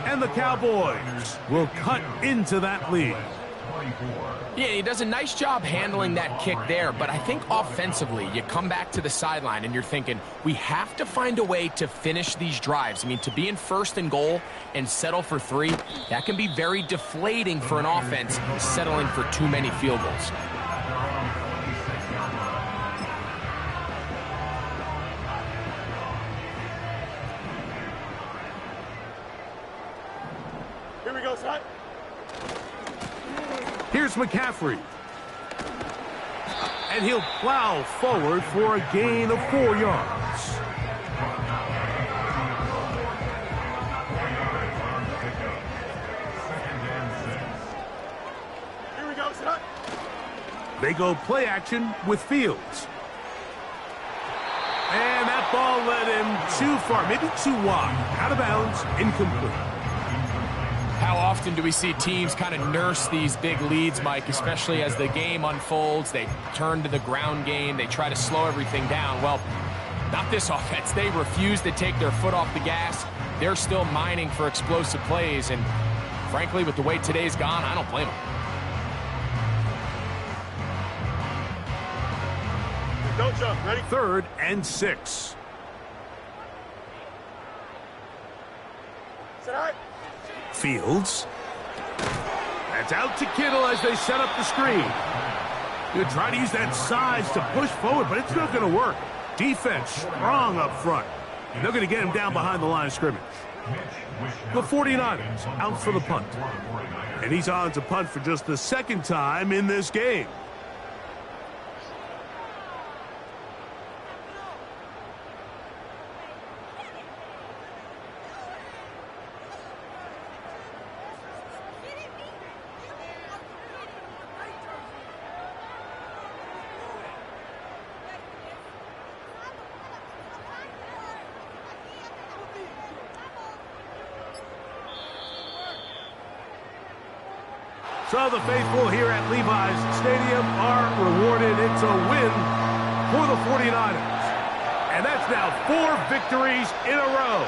And the Cowboys will cut into that lead. Yeah, he does a nice job handling that kick there, but I think offensively, you come back to the sideline and you're thinking, we have to find a way to finish these drives. I mean, to be in first and goal and settle for 3, that can be very deflating for an offense settling for too many field goals. Here we go, son. Here's McCaffrey. And he'll plow forward for a gain of 4 yards. Here we go, son. They go play action with Fields. And that ball led him too far, maybe too wide. Out of bounds, incomplete. How often do we see teams kind of nurse these big leads, Mike, especially as the game unfolds? They turn to the ground game. They try to slow everything down. Well, not this offense. They refuse to take their foot off the gas. They're still mining for explosive plays. And frankly, with the way today's gone, I don't blame them. Don't jump. Ready? 3rd and 6. Sit high. Fields. That's out to Kittle as they set up the screen. They'll try to use that size to push forward, but it's not going to work. Defense strong up front. They're going to get him down behind the line of scrimmage. The 49ers out for the punt. And he's on to punt for just the 2nd time in this game. So the faithful here at Levi's Stadium are rewarded. It's a win for the 49ers. And that's now 4 victories in a row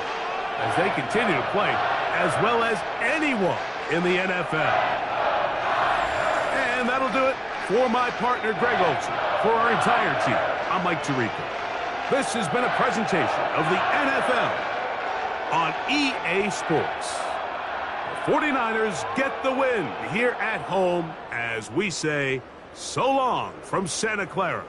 as they continue to play as well as anyone in the NFL. And that'll do it for my partner, Greg Olsen. For our entire team, I'm Mike Tirico. This has been a presentation of the NFL on EA Sports. 49ers get the win here at home as we say so long from Santa Clara.